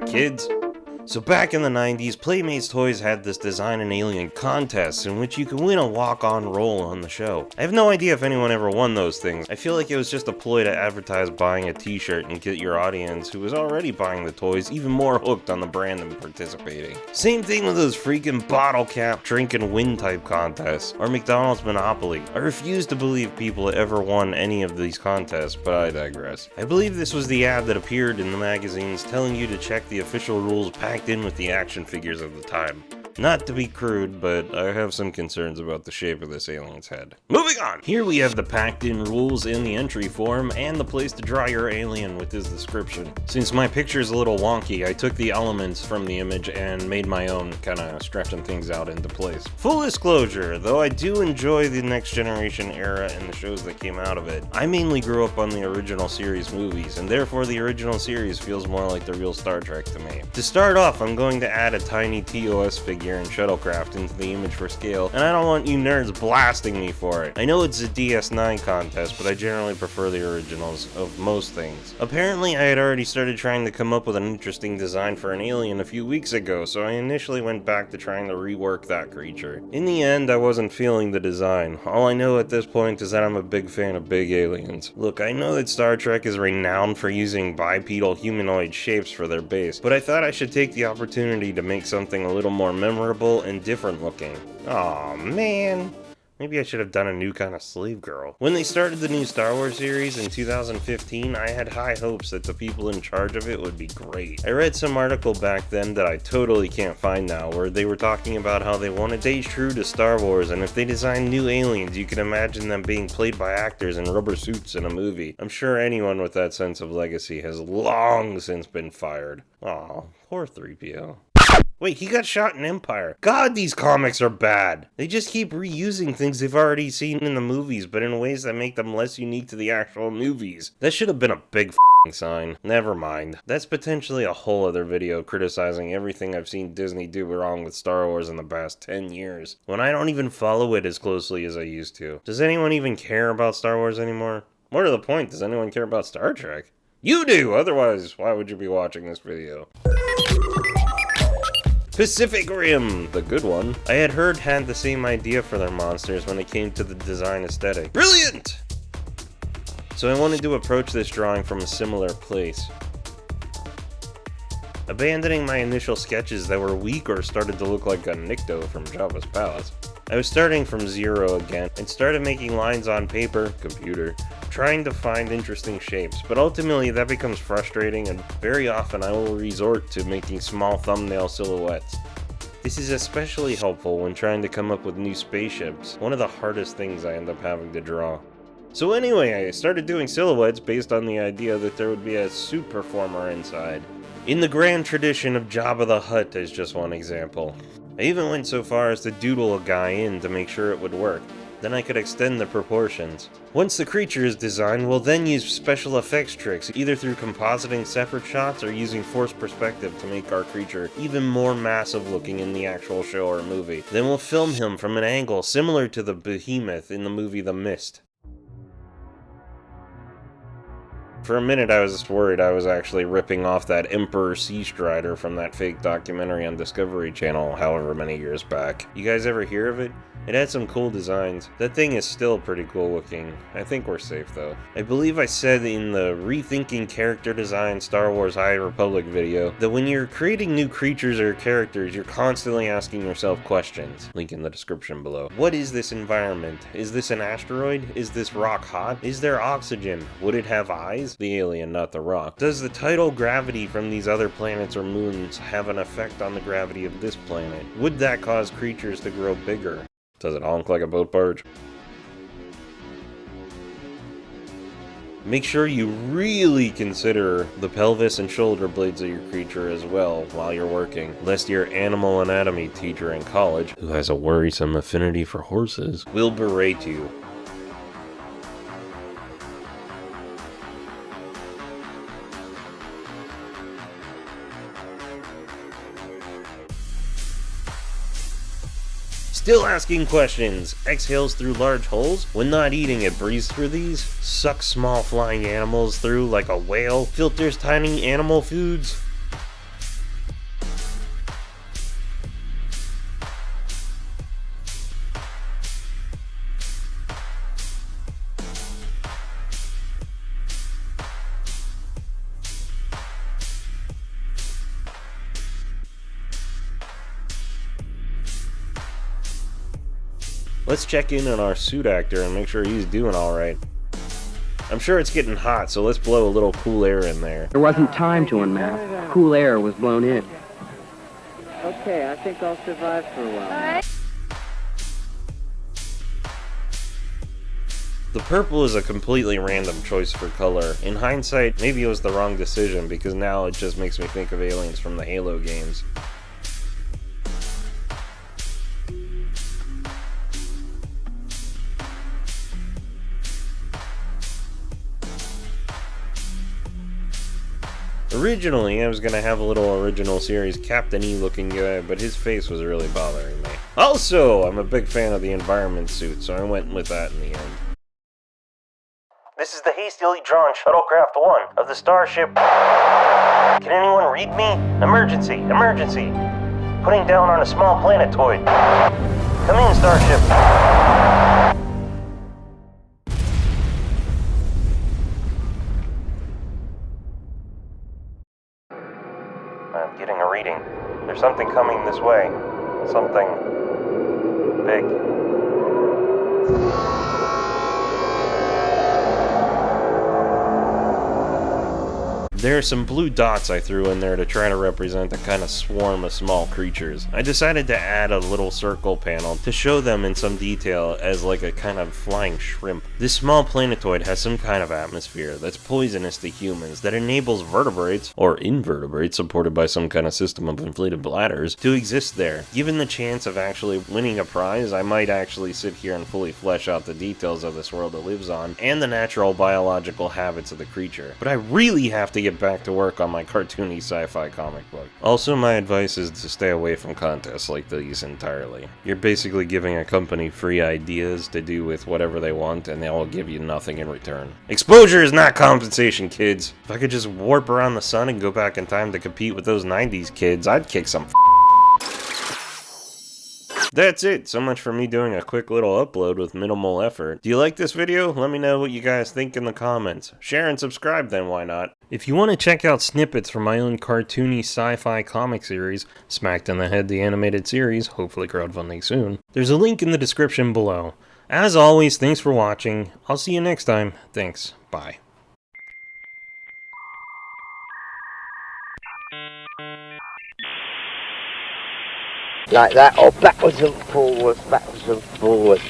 back, kids! So back in the 90s, Playmates Toys had this Design an Alien contest in which you could win a walk-on role on the show. I have no idea if anyone ever won those things. I feel like it was just a ploy to advertise buying a t-shirt and get your audience, who was already buying the toys, even more hooked on the brand and participating. Same thing with those freaking bottle cap drink and win type contests, or McDonald's Monopoly. I refuse to believe people ever won any of these contests, but I digress. I believe this was the ad that appeared in the magazines telling you to check the official rules packed in with the action figures of the time. Not to be crude, but I have some concerns about the shape of this alien's head. Moving on! Here we have the packed in rules in the entry form, and the place to draw your alien with his description. Since my picture's a little wonky, I took the elements from the image and made my own, kinda stretching things out into place. Full disclosure, though I do enjoy the Next Generation era and the shows that came out of it, I mainly grew up on the original series movies, and therefore the original series feels more like the real Star Trek to me. To start off, I'm going to add a tiny TOS figure and shuttlecraft into the image for scale, and I don't want you nerds blasting me for it. I know it's a DS9 contest, but I generally prefer the originals of most things. Apparently, I had already started trying to come up with an interesting design for an alien a few weeks ago, so I initially went back to trying to rework that creature. In the end, I wasn't feeling the design. All I know at this point is that I'm a big fan of big aliens. Look, I know that Star Trek is renowned for using bipedal humanoid shapes for their base, but I thought I should take the opportunity to make something a little more memorable and different looking. Aw, man. Maybe I should have done a new kind of slave girl. When they started the new Star Wars series in 2015, I had high hopes that the people in charge of it would be great. I read some article back then that I totally can't find now, where they were talking about how they want to stay true to Star Wars, and if they design new aliens, you can imagine them being played by actors in rubber suits in a movie. I'm sure anyone with that sense of legacy has long since been fired. Aw, poor 3PO. Wait, he got shot in Empire. God, these comics are bad. They just keep reusing things they've already seen in the movies, but in ways that make them less unique to the actual movies. That should have been a big sign. Never mind. That's potentially a whole other video criticizing everything I've seen Disney do wrong with Star Wars in the past 10 years, when I don't even follow it as closely as I used to. Does anyone even care about Star Wars anymore? More to the point, does anyone care about Star Trek? You do! Otherwise, why would you be watching this video? Pacific Rim, the good one. I had heard had the same idea for their monsters when it came to the design aesthetic. Brilliant! So I wanted to approach this drawing from a similar place. Abandoning my initial sketches that were weak or started to look like a Nikto from Jabba's Palace, I was starting from zero again and started making lines on paper, computer, trying to find interesting shapes, but ultimately that becomes frustrating and very often I will resort to making small thumbnail silhouettes. This is especially helpful when trying to come up with new spaceships, one of the hardest things I end up having to draw. So anyway, I started doing silhouettes based on the idea that there would be a suit performer inside. In the grand tradition of Jabba the Hutt as just one example. I even went so far as to doodle a guy in to make sure it would work. Then I could extend the proportions. Once the creature is designed, we'll then use special effects tricks, either through compositing separate shots or using forced perspective to make our creature even more massive looking in the actual show or movie. Then we'll film him from an angle similar to the behemoth in the movie The Mist. For a minute I was worried I was actually ripping off that Emperor Sea Strider from that fake documentary on Discovery Channel however many years back. You guys ever hear of it? It had some cool designs. That thing is still pretty cool looking. I think we're safe though. I believe I said in the Rethinking Character Design Star Wars High Republic video that when you're creating new creatures or characters, you're constantly asking yourself questions. Link in the description below. What is this environment? Is this an asteroid? Is this rock hot? Is there oxygen? Would it have eyes? The alien, not the rock. Does the tidal gravity from these other planets or moons have an effect on the gravity of this planet? Would that cause creatures to grow bigger? Does it honk like a boat barge? Make sure you really consider the pelvis and shoulder blades of your creature as well while you're working, lest your animal anatomy teacher in college, who has a worrisome affinity for horses, will berate you. Still asking questions. Exhales through large holes? When not eating, it breathes through these? Sucks small flying animals through like a whale? Filters tiny animal foods? Let's check in on our suit actor and make sure he's doing alright. I'm sure it's getting hot, so let's blow a little cool air in there. There wasn't time to unmask. Cool air was blown in. Okay, I think I'll survive for a while. The purple is a completely random choice for color. In hindsight, maybe it was the wrong decision because now it just makes me think of aliens from the Halo games. Originally, I was gonna have a little original series Captain E looking guy, but his face was really bothering me. Also, I'm a big fan of the environment suit, so I went with that in the end. This is the hastily drawn Shuttlecraft 1 of the starship. Can anyone read me? Emergency! Emergency! Putting down on a small planetoid. Come in, starship. I'm getting a reading. There's something coming this way. Something big. There are some blue dots I threw in there to try to represent a kind of swarm of small creatures. I decided to add a little circle panel to show them in some detail as like a kind of flying shrimp. This small planetoid has some kind of atmosphere that's poisonous to humans that enables vertebrates, or invertebrates supported by some kind of system of inflated bladders, to exist there. Given the chance of actually winning a prize, I might actually sit here and fully flesh out the details of this world it lives on, and the natural biological habits of the creature. But I really have to get back to work on my cartoony sci-fi comic book. Also, my advice is to stay away from contests like these entirely. You're basically giving a company free ideas to do with whatever they want, and they'll give you nothing in return. Exposure is not compensation, kids! If I could just warp around the sun and go back in time to compete with those 90s kids, I'd kick some That's it. So much for me doing a quick little upload with minimal effort. Do you like this video? Let me know what you guys think in the comments. Share and subscribe then, why not? If you want to check out snippets from my own cartoony sci-fi comic series, Smacked in the Head the Animated Series, hopefully crowdfunding soon, there's a link in the description below. As always, thanks for watching. I'll see you next time. Thanks. Bye. Like that, or backwards and forwards, backwards and forwards.